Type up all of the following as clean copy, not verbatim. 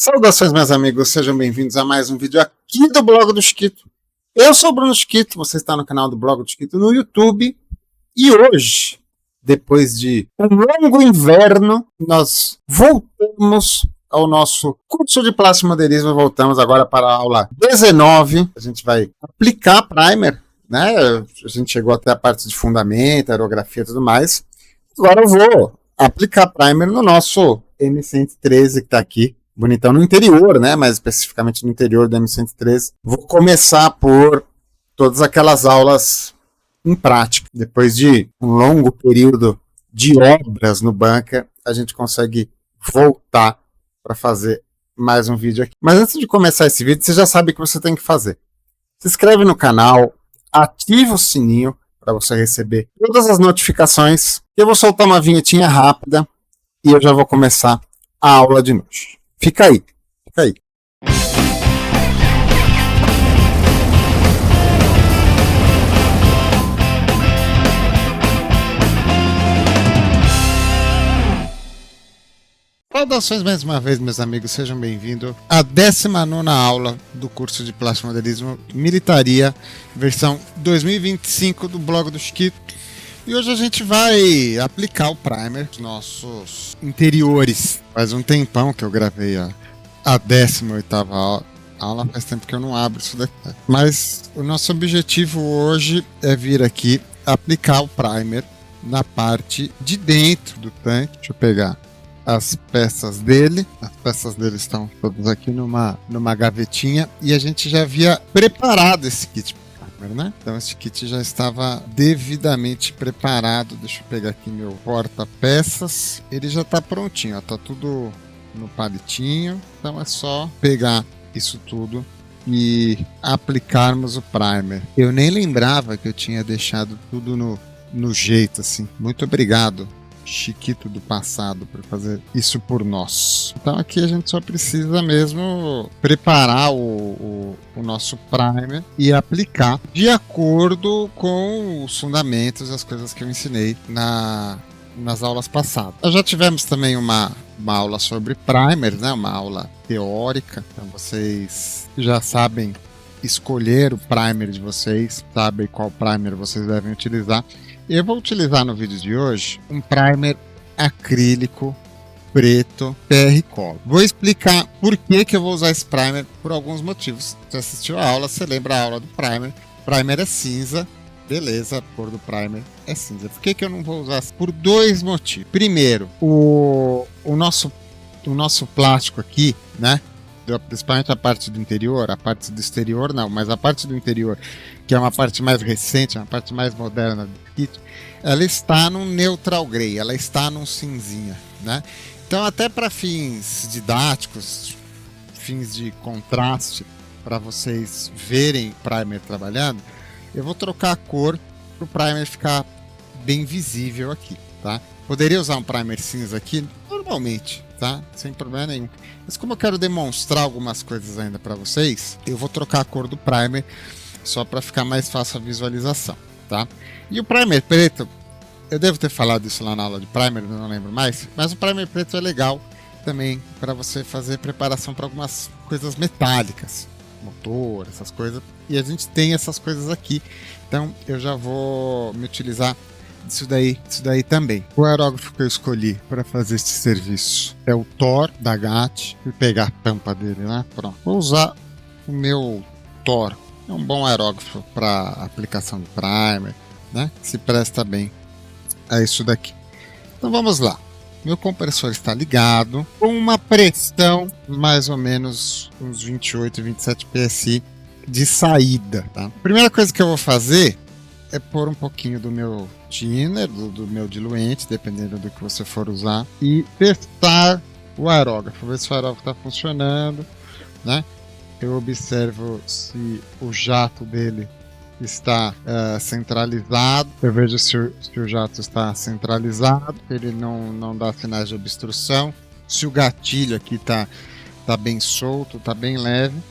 Saudações, meus amigos, sejam bem-vindos a mais um vídeo aqui do Blog do Chiquito. Eu sou o Bruno Chiquito, você está no canal do Blog do Chiquito no YouTube. E hoje, depois de um longo inverno, nós voltamos ao nosso curso de plástico modelismo. Voltamos agora para a aula 19. A gente vai aplicar primer, né? A gente chegou até a parte de fundamento, aerografia e tudo mais. Agora eu vou aplicar primer no nosso M113 que está aqui. Bonitão no interior, né? Mais especificamente no interior do M113. Vou começar por todas aquelas aulas em prática. Depois de um longo período de obras no bunker, a gente consegue voltar para fazer mais um vídeo aqui. Mas antes de começar esse vídeo, você já sabe o que você tem que fazer. Se inscreve no canal, ativa o sininho para você receber todas as notificações. Eu vou soltar uma vinhetinha rápida e eu já vou começar a aula de hoje. Fica aí, fica aí. Saudações mais uma vez, meus amigos, sejam bem-vindos à 19ª aula do curso de Plástico Modelismo Militaria, versão 2025 do Blog do Chiquito. E hoje a gente vai aplicar o primer nos nossos interiores. Faz um tempão que eu gravei a 18ª aula, faz tempo que eu não abro isso daqui. Mas o nosso objetivo hoje é vir aqui aplicar o primer na parte de dentro do tanque. Deixa eu pegar as peças dele. As peças dele estão todas aqui numa gavetinha e a gente já havia preparado esse kit. Né? Então esse kit já estava devidamente preparado. Deixa eu pegar aqui meu porta-peças. Ele já está prontinho, está tudo no palitinho. Então é só pegar isso tudo e aplicarmos o primer. Eu nem lembrava que eu tinha deixado tudo no jeito assim. Muito obrigado, Chiquito do passado, por fazer isso por nós. Então aqui a gente só precisa mesmo preparar o nosso primer e aplicar de acordo com os fundamentos e as coisas que eu ensinei nas aulas passadas. Nós já tivemos também uma aula sobre primer, né? Uma aula teórica, então vocês já sabem escolher o primer de vocês, sabem qual primer vocês devem utilizar. Eu vou utilizar no vídeo de hoje um primer acrílico preto PR Color. Vou explicar por que eu vou usar esse primer por alguns motivos. Você assistiu a aula, você lembra a aula do primer. Primer é cinza, beleza, a cor do primer é cinza. Por que eu não vou usar? Por dois motivos. Primeiro, o nosso plástico aqui, né? Principalmente a parte do interior, a parte do exterior não, mas a parte do interior, que é uma parte mais recente, uma parte mais moderna do kit, ela está num neutral gray, ela está num cinzinha, né? Então até para fins didáticos, fins de contraste, para vocês verem o primer trabalhando, eu vou trocar a cor para o primer ficar bem visível aqui, tá? Poderia usar um primer cinza aqui normalmente, tá? Sem problema nenhum. Mas como eu quero demonstrar algumas coisas ainda para vocês, eu vou trocar a cor do primer só para ficar mais fácil a visualização, tá? E o primer preto, eu devo ter falado isso lá na aula de primer, não lembro mais, mas o primer preto é legal também para você fazer preparação para algumas coisas metálicas, motor, essas coisas. E a gente tem essas coisas aqui, então eu já vou me utilizar isso daí também. O aerógrafo que eu escolhi para fazer esse serviço é o Thor da GAT. Vou pegar a tampa dele, né? Pronto. Vou usar o meu Thor. É um bom aerógrafo para aplicação do primer, né? Se presta bem a isso daqui. Então vamos lá. Meu compressor está ligado com uma pressão mais ou menos uns 28, 27 PSI de saída, tá? A primeira coisa que eu vou fazer é pôr um pouquinho do meu thinner, do meu diluente, dependendo do que você for usar, e testar o aerógrafo, ver se o aerógrafo está funcionando, né? Eu observo se o jato dele está centralizado, eu vejo se o jato está centralizado, ele não dá sinais de obstrução, se o gatilho aqui está bem solto, está bem leve.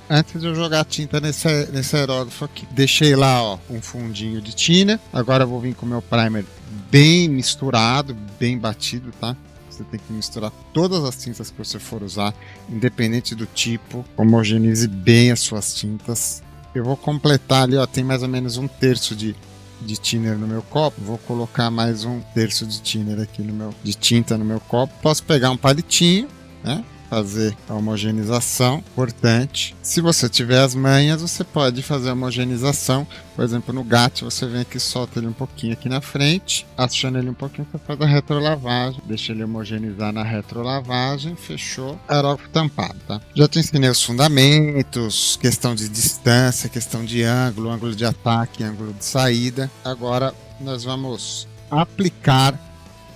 Antes de eu jogar tinta nesse aerógrafo aqui. Deixei lá, ó, um fundinho de tinta. Agora eu vou vir com o meu primer bem misturado, bem batido, tá? você tem que misturar todas as tintas que você for usar, independente do tipo. Homogeneize bem as suas tintas. Eu vou completar ali, ó, tem mais ou menos 1/3 de thinner no meu copo. Vou colocar mais 1/3 de thinner aqui de tinta no meu copo. Posso pegar um palitinho, né? Fazer a homogeneização, importante. Se você tiver as manhas, você pode fazer a homogeneização. Por exemplo, no GAT, você vem aqui, solta ele um pouquinho aqui na frente, aciona ele um pouquinho, você faz a retrolavagem, deixa ele homogeneizar na retrolavagem, fechou, aerógrafo tampado, tá? Já te ensinei os fundamentos, questão de distância, questão de ângulo de ataque, ângulo de saída. Agora nós vamos aplicar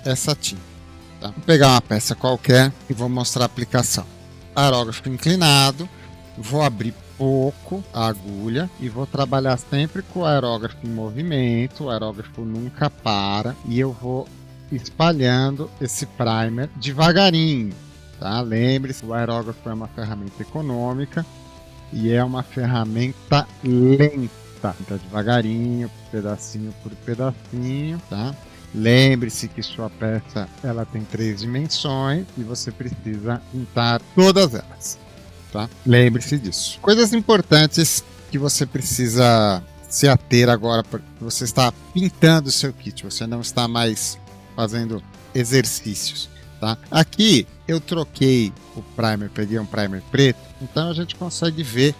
essa tinta. Tá? Vou pegar uma peça qualquer e vou mostrar a aplicação. Aerógrafo inclinado, vou abrir pouco a agulha e vou trabalhar sempre com o aerógrafo em movimento. O aerógrafo nunca para e eu vou espalhando esse primer devagarinho. Tá? Lembre-se, o aerógrafo é uma ferramenta econômica e é uma ferramenta lenta. Então, devagarinho, pedacinho por pedacinho, tá? Lembre-se que sua peça ela tem 3 dimensões e você precisa pintar todas elas, tá? Lembre-se disso. Coisas importantes que você precisa se ater agora, porque você está pintando o seu kit, você não está mais fazendo exercícios, tá? Aqui eu troquei o primer, peguei um primer preto, então a gente consegue ver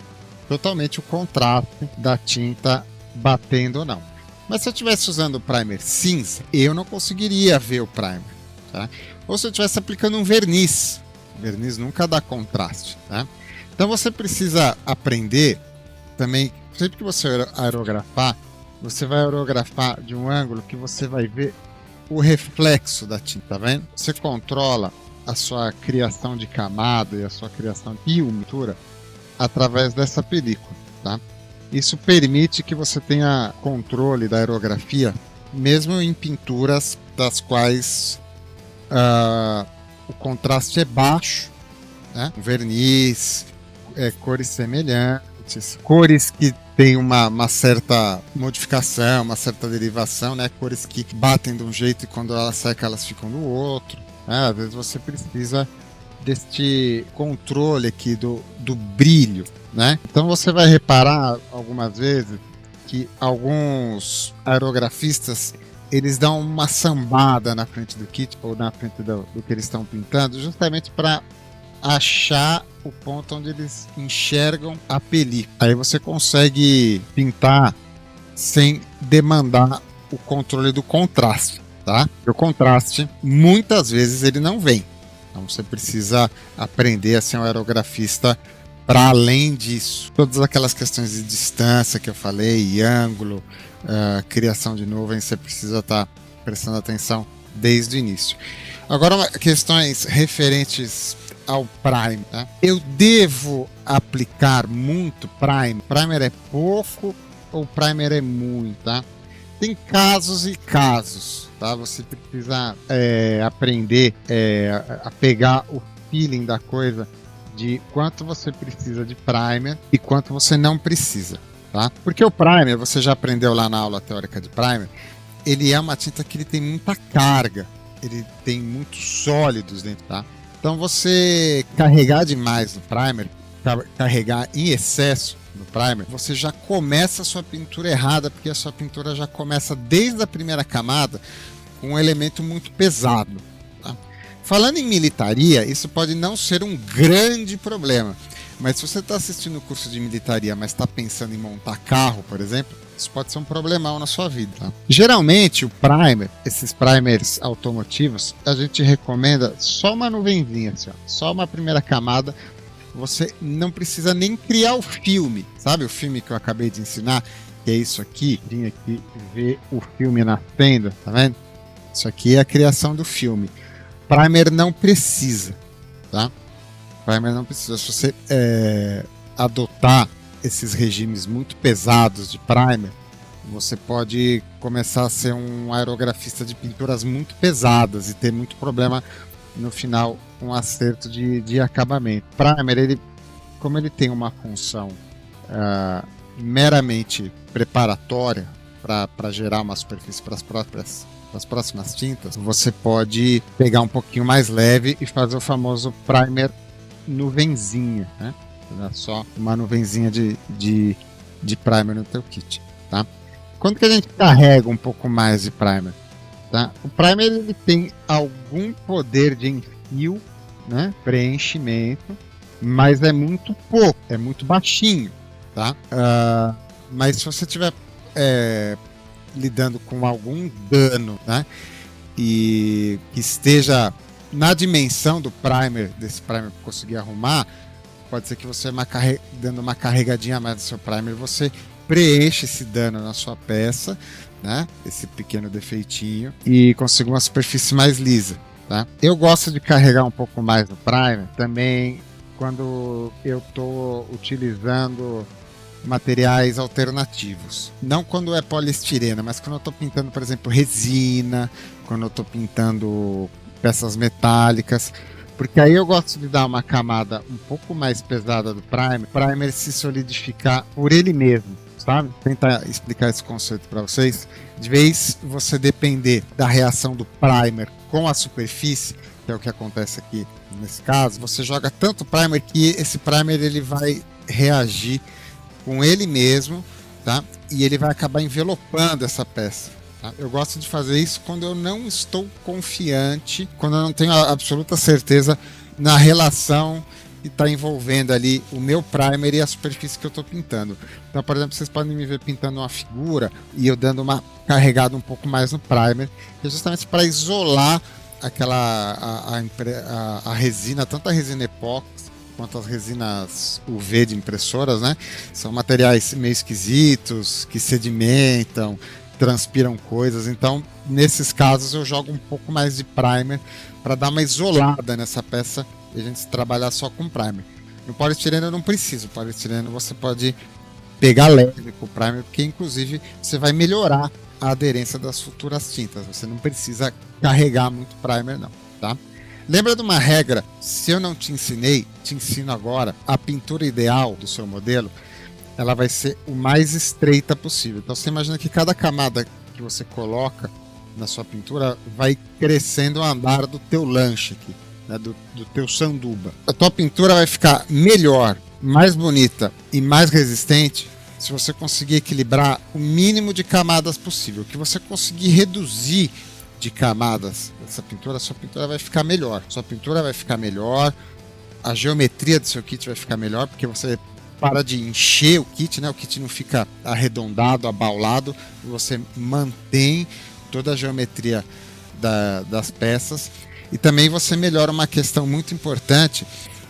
totalmente o contraste da tinta batendo ou não. Mas se eu estivesse usando o primer cinza, eu não conseguiria ver o primer, tá? Ou se eu estivesse aplicando um verniz. O verniz nunca dá contraste, tá? Então você precisa aprender também, sempre que você aerografar, você vai aerografar de um ângulo que você vai ver o reflexo da tinta, tá vendo? Você controla a sua criação de camada e a sua criação de pintura através dessa película, tá? Isso permite que você tenha controle da aerografia, mesmo em pinturas das quais o contraste é baixo, né? Verniz, cores semelhantes, cores que têm uma certa modificação, uma certa derivação, né? Cores que batem de um jeito e quando ela seca elas ficam do outro. Né? Às vezes você precisa deste controle aqui do brilho, né? Então você vai reparar algumas vezes que alguns aerografistas eles dão uma sambada na frente do kit ou na frente do que eles estão pintando, justamente para achar o ponto onde eles enxergam a película. Aí você consegue pintar sem demandar o controle do contraste, tá? O contraste muitas vezes ele não vem. Então você precisa aprender a ser um aerografista para além disso. Todas aquelas questões de distância que eu falei, ângulo, criação de nuvens, você precisa estar prestando atenção desde o início. Agora, questões referentes ao primer. Tá? Eu devo aplicar muito primer? Primer é pouco ou primer é muito? Tá? Tem casos e casos. Tá? Você precisa aprender a pegar o feeling da coisa de quanto você precisa de primer e quanto você não precisa. Tá? Porque o primer, você já aprendeu lá na aula teórica de primer, ele é uma tinta que ele tem muita carga, ele tem muitos sólidos dentro. Tá? Então você carregar demais no primer, carregar em excesso no primer, você já começa a sua pintura errada, porque a sua pintura já começa desde a primeira camada com um elemento muito pesado. Tá? Falando em militaria, isso pode não ser um grande problema, mas se você está assistindo o curso de militaria, mas está pensando em montar carro, por exemplo, isso pode ser um problemão na sua vida. Tá? Geralmente o primer, esses primers automotivos, a gente recomenda só uma nuvenzinha, assim, ó, só uma primeira camada. Você não precisa nem criar o filme, sabe o filme que eu acabei de ensinar? Que é isso aqui, vim aqui ver o filme nascendo, tá vendo? Isso aqui é a criação do filme. Primer não precisa, tá? Primer não precisa. Se você adotar esses regimes muito pesados de primer, você pode começar a ser um aerografista de pinturas muito pesadas e ter muito problema no final, um acerto de acabamento. Primer, como ele tem uma função meramente preparatória para gerar uma superfície para as próprias as próximas tintas, você pode pegar um pouquinho mais leve e fazer o famoso primer nuvenzinha, né? Dá só uma nuvenzinha de primer no teu kit, tá? Quando que a gente carrega um pouco mais de primer? Tá? O primer ele tem algum poder de enfio, né? Preenchimento, mas é muito pouco, é muito baixinho, tá? Mas se você tiver lidando com algum dano, né? E que esteja na dimensão do primer, desse primer que conseguir arrumar, pode ser que você dando uma carregadinha a mais no seu primer, você preenche esse dano na sua peça, né? Esse pequeno defeitinho, e consiga uma superfície mais lisa, tá? Eu gosto de carregar um pouco mais no primer também quando eu estou utilizando materiais alternativos. Não quando é poliestirena, mas quando eu estou pintando, por exemplo, resina, quando eu estou pintando peças metálicas, porque aí eu gosto de dar uma camada um pouco mais pesada do primer, o primer se solidificar por ele mesmo, sabe? Vou tentar explicar esse conceito para vocês. De vez você depender da reação do primer com a superfície, que é o que acontece aqui nesse caso, você joga tanto primer que esse primer ele vai reagir com ele mesmo, tá? E ele vai acabar envelopando essa peça. Tá? Eu gosto de fazer isso quando eu não estou confiante, quando eu não tenho a absoluta certeza na relação que está envolvendo ali o meu primer e a superfície que eu estou pintando. Então, por exemplo, vocês podem me ver pintando uma figura e eu dando uma carregada um pouco mais no primer, que é justamente para isolar a resina, tanto a resina epóxi quanto as resinas UV de impressoras, né? São materiais meio esquisitos, que sedimentam, transpiram coisas. Então, nesses casos, eu jogo um pouco mais de primer para dar uma isolada nessa peça e a gente trabalhar só com primer. No poliestireno eu não preciso. No poliestireno você pode pegar leve com o primer, porque inclusive você vai melhorar a aderência das futuras tintas. Você não precisa carregar muito primer, não, tá? Lembra de uma regra? Se eu não te ensinei, te ensino agora. A pintura ideal do seu modelo, ela vai ser o mais estreita possível. Então você imagina que cada camada que você coloca na sua pintura vai crescendo o andar do teu lanche aqui, né? do teu sanduba. A tua pintura vai ficar melhor, mais bonita e mais resistente se você conseguir equilibrar o mínimo de camadas possível. Que você conseguir reduzir de camadas dessa pintura, sua pintura vai ficar melhor. Sua pintura vai ficar melhor, a geometria do seu kit vai ficar melhor, porque você para de encher o kit, né? O kit não fica arredondado, abaulado, você mantém toda a geometria das peças, e também você melhora uma questão muito importante,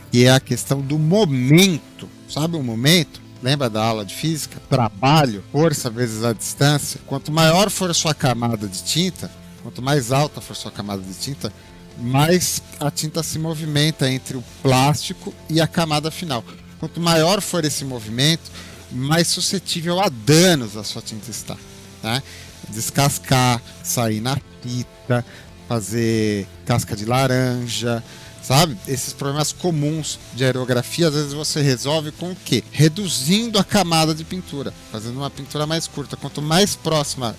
que é a questão do momento. Sabe o momento? Lembra da aula de física? Trabalho, força vezes a distância. Quanto maior for a sua camada de tinta, quanto mais alta for sua camada de tinta, mais a tinta se movimenta entre o plástico e a camada final. Quanto maior for esse movimento, mais suscetível a danos a sua tinta está, tá? Descascar, sair na fita, fazer casca de laranja, sabe? Esses problemas comuns de aerografia, às vezes você resolve com o quê? Reduzindo a camada de pintura, fazendo uma pintura mais curta. Quanto mais próxima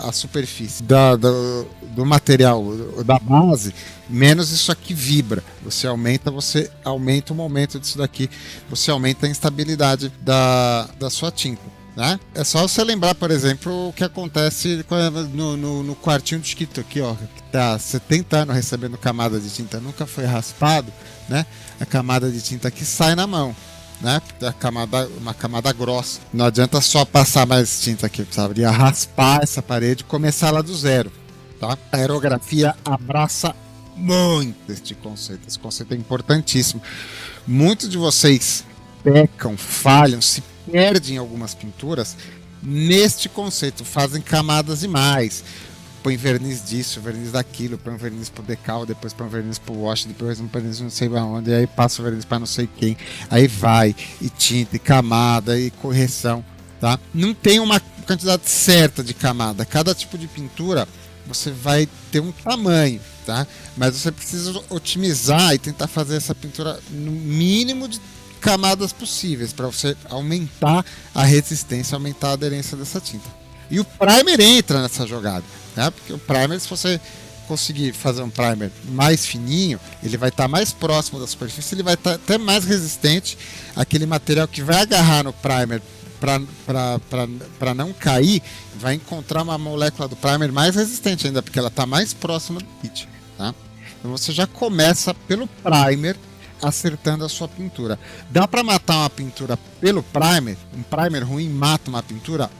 a superfície do material, da base, menos isso aqui vibra. Você aumenta o momento disso daqui, você aumenta a instabilidade da sua tinta, né? É só você lembrar, por exemplo, o que acontece no quartinho do Chiquito aqui, ó, que tá 70 anos recebendo camada de tinta, nunca foi raspado, né? A camada de tinta aqui sai na mão, né? Uma camada grossa. Não adianta só passar mais tinta aqui, precisaria raspar essa parede e começar ela do zero, tá? A aerografia abraça muito este conceito. Esse conceito é importantíssimo. Muitos de vocês pecam, falham, se perdem em algumas pinturas neste conceito, fazem camadas demais. Põe verniz disso, verniz daquilo, põe um verniz pro decal, depois põe um verniz pro wash, depois um verniz não sei aonde, aí passa o verniz para não sei quem, aí vai, e tinta, e camada, e correção, tá? Não tem uma quantidade certa de camada. Cada tipo de pintura você vai ter um tamanho, tá? Mas você precisa otimizar e tentar fazer essa pintura no mínimo de camadas possíveis para você aumentar a resistência, aumentar a aderência dessa tinta. E o primer entra nessa jogada, né? Porque o primer, se você conseguir fazer um primer mais fininho, ele vai estar mais próximo da superfície, ele vai estar até mais resistente àquele material que vai agarrar no primer para não cair, vai encontrar uma molécula do primer mais resistente ainda, porque ela está mais próxima do kit, tá? Então você já começa pelo primer acertando a sua pintura. Dá para matar uma pintura pelo primer? Um primer ruim mata uma pintura?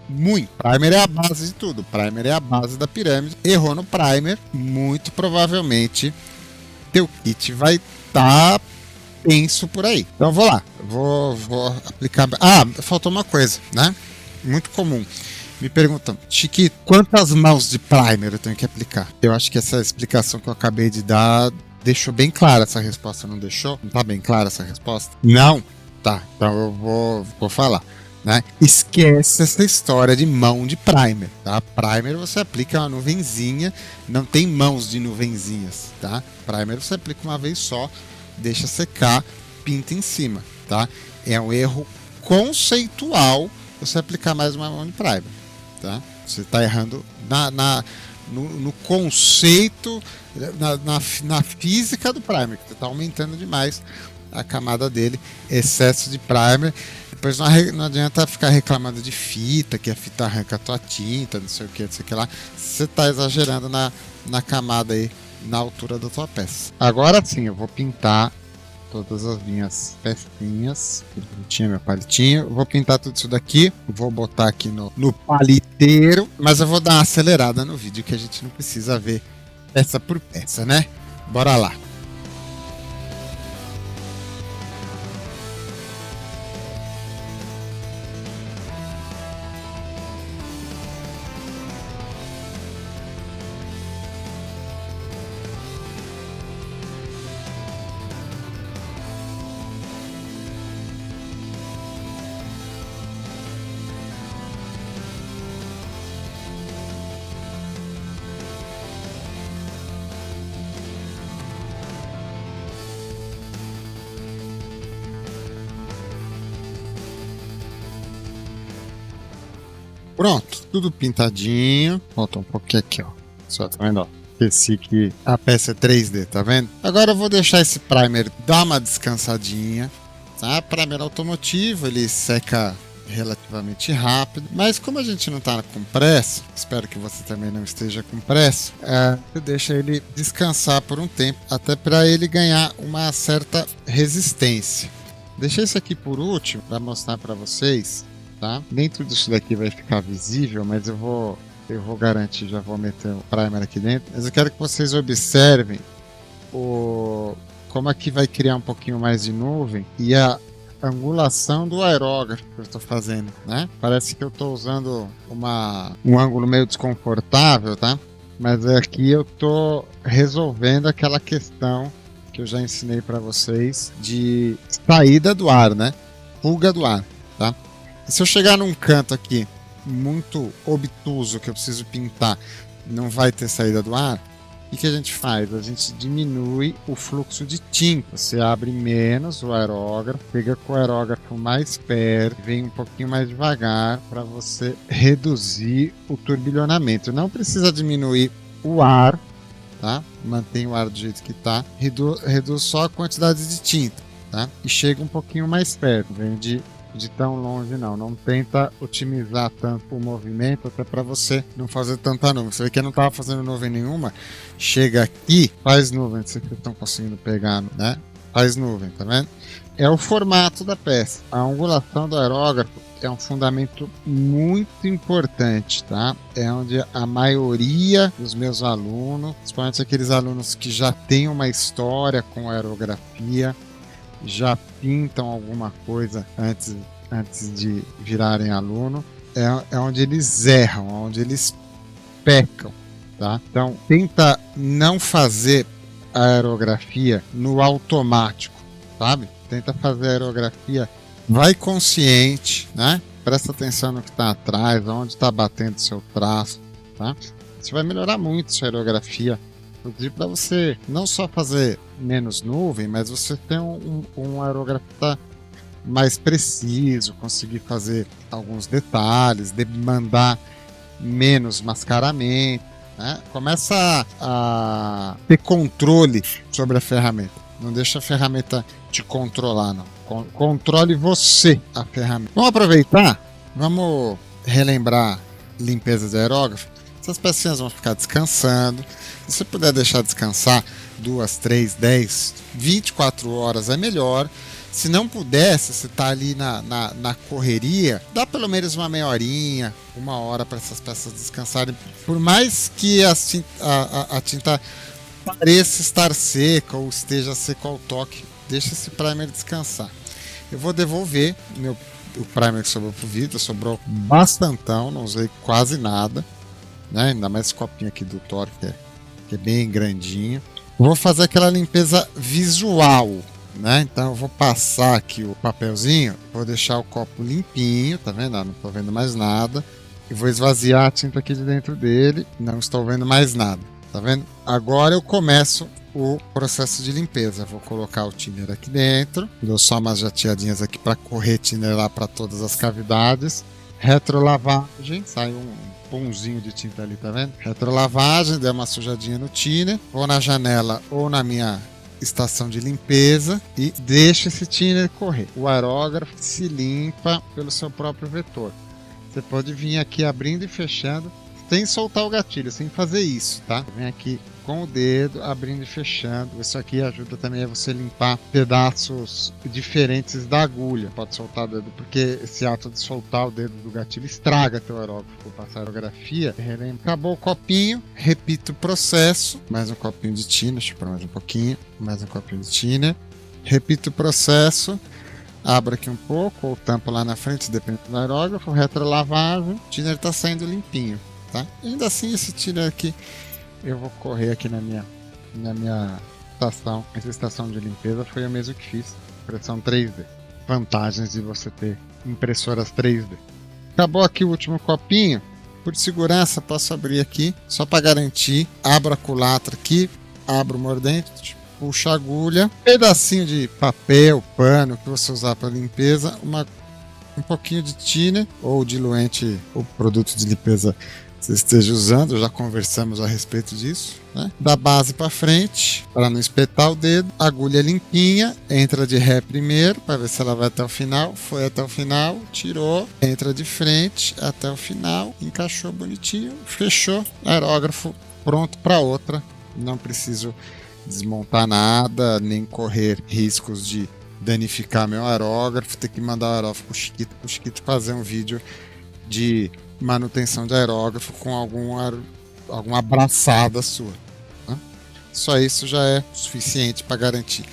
Muito. Primer é a base de tudo. Primer é a base da pirâmide. Errou no primer, muito provavelmente teu kit vai estar tenso por aí. Então vou lá. Vou aplicar. Ah, faltou uma coisa, né? Muito comum. Me perguntam, Chiquito, quantas mãos de primer eu tenho que aplicar? Eu acho que essa explicação que eu acabei de dar deixou bem clara essa resposta, não deixou? Não tá bem clara essa resposta? Não? Tá, então eu vou falar. Né? Esquece essa história de mão de primer, tá? Primer você aplica uma nuvenzinha, não tem mãos de nuvenzinhas, tá? Primer você aplica uma vez só, deixa secar, pinta em cima, tá? É um erro conceitual você aplicar mais uma mão de primer, tá? Você está errando no conceito, na física do primer, que você está aumentando demais a camada dele, excesso de primer. Depois não adianta ficar reclamando de fita, que a fita arranca a tua tinta, não sei o que lá. Você está exagerando na camada aí, na altura da tua peça. Agora sim, eu vou pintar todas as minhas pecinhas. Tinha meu palitinho. Eu vou pintar tudo isso daqui. Vou botar aqui no paliteiro. Mas eu vou dar uma acelerada no vídeo, que a gente não precisa ver peça por peça, né? Bora lá. Pronto, tudo pintadinho. Falta um pouquinho aqui, ó. Só tá vendo, ó? Esqueci que a peça é 3D, tá vendo? Agora eu vou deixar esse primer dar uma descansadinha, tá? Primer automotivo, ele seca relativamente rápido, mas como a gente não tá com pressa, espero que você também não esteja com pressa, você deixa ele descansar por um tempo, até para ele ganhar uma certa resistência. Deixei isso aqui por último para mostrar para vocês. Tá? Nem tudo isso daqui vai ficar visível, mas eu vou garantir, já vou meter o primer aqui dentro. Mas eu quero que vocês observem como aqui vai criar um pouquinho mais de nuvem e a angulação do aerógrafo que eu estou fazendo, né? Parece que eu estou usando um ângulo meio desconfortável, tá? Mas aqui eu estou resolvendo aquela questão que eu já ensinei para vocês de saída do ar, né? Fuga do ar, tá? E se eu chegar num canto aqui muito obtuso que eu preciso pintar, não vai ter saída do ar, o que a gente faz? A gente diminui o fluxo de tinta. Você abre menos o aerógrafo, pega com o aerógrafo mais perto, vem um pouquinho mais devagar para você reduzir o turbilhonamento. Não precisa diminuir o ar, tá? Mantém o ar do jeito que está, reduz só a quantidade de tinta, tá? E chega um pouquinho mais perto, vem de tão longe não tenta otimizar tanto o movimento, até para você não fazer tanta nuvem. Você vê que eu não estava fazendo nuvem nenhuma, chega aqui, faz nuvem, vocês estão conseguindo pegar, né? Faz nuvem, tá vendo? É o formato da peça. A angulação do aerógrafo é um fundamento muito importante, tá? É onde a maioria dos meus alunos, principalmente aqueles alunos que já têm uma história com aerografia, já pintam alguma coisa antes de virarem aluno, é onde eles erram, onde eles pecam, tá? Então, tenta não fazer a aerografia no automático, sabe? Tenta fazer a aerografia, vai consciente, né? Presta atenção no que está atrás, onde está batendo seu traço, tá? Isso vai melhorar muito sua aerografia. Inclusive para você não só fazer menos nuvem, mas você ter um aerografista mais preciso, conseguir fazer alguns detalhes, demandar menos mascaramento, né? Começa a ter controle sobre a ferramenta. Não deixa a ferramenta te controlar, não. Controle você a ferramenta. Vamos aproveitar, vamos relembrar limpeza de aerógrafo. Essas pecinhas vão ficar descansando. Se você puder deixar descansar 2, 3, 10, 24 horas é melhor. Se não puder, se você está ali na correria, dá pelo menos uma meia horinha, 1 hora para essas peças descansarem. Por mais que a tinta pareça estar seca ou esteja seca ao toque, deixa esse primer descansar. Eu vou devolver o primer que sobrou pro vídeo, sobrou bastantão, não usei quase nada, né? Ainda mais esse copinho aqui do Thor, que é bem grandinho. Vou fazer aquela limpeza visual, né? Então eu vou passar aqui o papelzinho, vou deixar o copo limpinho, tá vendo? Não estou vendo mais nada. E vou esvaziar a tinta aqui de dentro dele, não estou vendo mais nada, tá vendo? Agora eu começo o processo de limpeza. Vou colocar o thinner aqui dentro, dou só umas jateadinhas aqui para correr thinner lá para todas as cavidades. Retrolavagem, sai um pãozinho de tinta ali, tá vendo? Retrolavagem, dei uma sujadinha no thinner, ou na janela ou na minha estação de limpeza e deixa esse thinner correr. O aerógrafo se limpa pelo seu próprio vetor. Você pode vir aqui abrindo e fechando sem soltar o gatilho, sem fazer isso, tá? Vem aqui com o dedo, abrindo e fechando. Isso aqui ajuda também a você limpar pedaços diferentes da agulha. Pode soltar o dedo, porque esse ato de soltar o dedo do gatilho estraga teu aerógrafo. Vou passar a aerografia. Acabou o copinho, repito o processo. Mais um copinho de thinner, deixa eu pôr mais um pouquinho. Mais um copinho de thinner. Repito o processo. Abro aqui um pouco, ou tampo lá na frente, depende do aerógrafo. Retrolavagem. O thinner está saindo limpinho, tá? Ainda assim, esse thinner aqui eu vou correr aqui na minha estação. Essa estação de limpeza foi eu mesmo que fiz. Impressão 3D. Vantagens de você ter impressoras 3D. Acabou aqui o último copinho. Por segurança, posso abrir aqui, só para garantir. Abro a culatra aqui, abro o mordente, puxo a agulha, pedacinho de papel, pano que você usar para limpeza, um pouquinho de thinner ou diluente ou produto de limpeza você esteja usando, já conversamos a respeito disso, né? Da base para frente, para não espetar o dedo, agulha limpinha, entra de ré primeiro, para ver se ela vai até o final, foi até o final, tirou, entra de frente até o final, encaixou bonitinho, fechou, aerógrafo pronto para outra, não preciso desmontar nada, nem correr riscos de danificar meu aerógrafo, ter que mandar o aerógrafo pro Chiquito fazer um vídeo de manutenção de aerógrafo com alguma abraçada sua, né? Só isso já é suficiente para garantir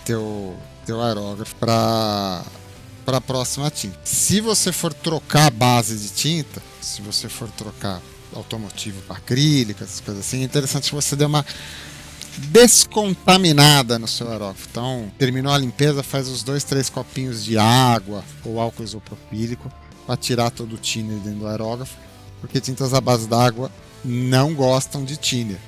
teu aerógrafo para a próxima tinta. Se você for trocar a base de tinta, se você for trocar automotivo para acrílica, essas coisas assim, é interessante que você dê uma descontaminada no seu aerógrafo. Então, terminou a limpeza, faz os 2, 3 copinhos de água ou álcool isopropílico para tirar todo o thinner dentro do aerógrafo, porque tintas à base d'água não gostam de thinner,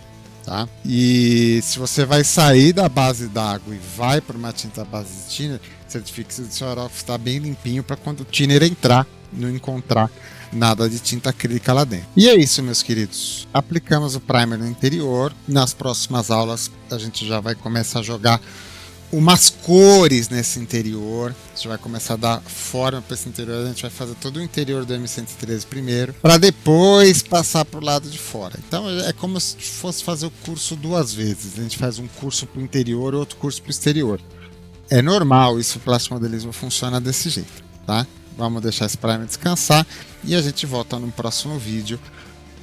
tá? E se você vai sair da base d'água e vai para uma tinta à base de thinner, certifique que o seu aerógrafo está bem limpinho para quando o thinner entrar, não encontrar nada de tinta acrílica lá dentro. E é isso, meus queridos. Aplicamos o primer no interior. Nas próximas aulas a gente já vai começar a jogar umas cores nesse interior. A gente vai começar a dar forma para esse interior. A gente vai fazer todo o interior do M113 primeiro, para depois passar para o lado de fora. Então é como se fosse fazer o curso 2 vezes. A gente faz um curso para o interior e outro curso para o exterior. É normal, isso, o plástico modelismo funciona desse jeito, tá? Vamos deixar esse primer descansar e a gente volta no próximo vídeo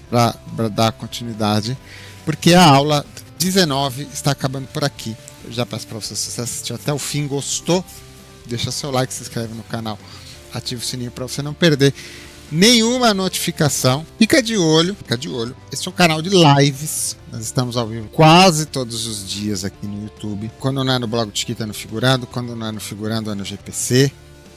para dar continuidade, porque a aula 19 está acabando por aqui. Eu já peço para você, se você assistiu até o fim, gostou, deixa seu like, se inscreve no canal, ativa o sininho para você não perder nenhuma notificação. Fica de olho, esse é um canal de lives, nós estamos ao vivo quase todos os dias aqui no YouTube. Quando não é no blog do Chiquito é no Figurando, quando não é no Figurando é no GPC.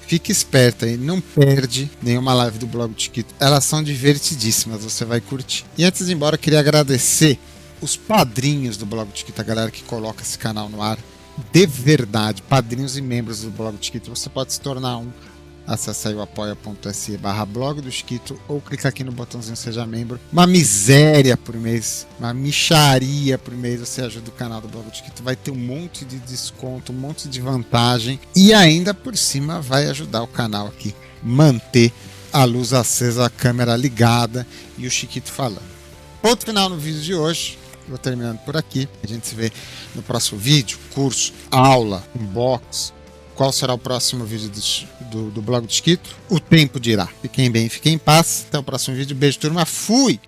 Fique esperto aí, não perde nenhuma live do blog do Chiquito, elas são divertidíssimas, você vai curtir. E antes de ir embora, eu queria agradecer os padrinhos do blog do Chiquito, a galera que coloca esse canal no ar, de verdade, padrinhos e membros do blog do Chiquito. Você pode se tornar um acessa aí o apoia.se/blog do Chiquito ou clica aqui no botãozinho Seja Membro. Uma miséria por mês, uma mixaria por mês, você ajuda o canal do Blog do Chiquito, vai ter um monte de desconto, um monte de vantagem e ainda por cima vai ajudar o canal aqui manter a luz acesa, a câmera ligada e o Chiquito falando. Ponto final no vídeo de hoje. Vou terminando por aqui. A gente se vê no próximo vídeo, curso, aula, unbox. Qual será o próximo vídeo do Blog do Chiquito? O tempo dirá. Fiquem bem, fiquem em paz. Até o próximo vídeo. Beijo, turma. Fui!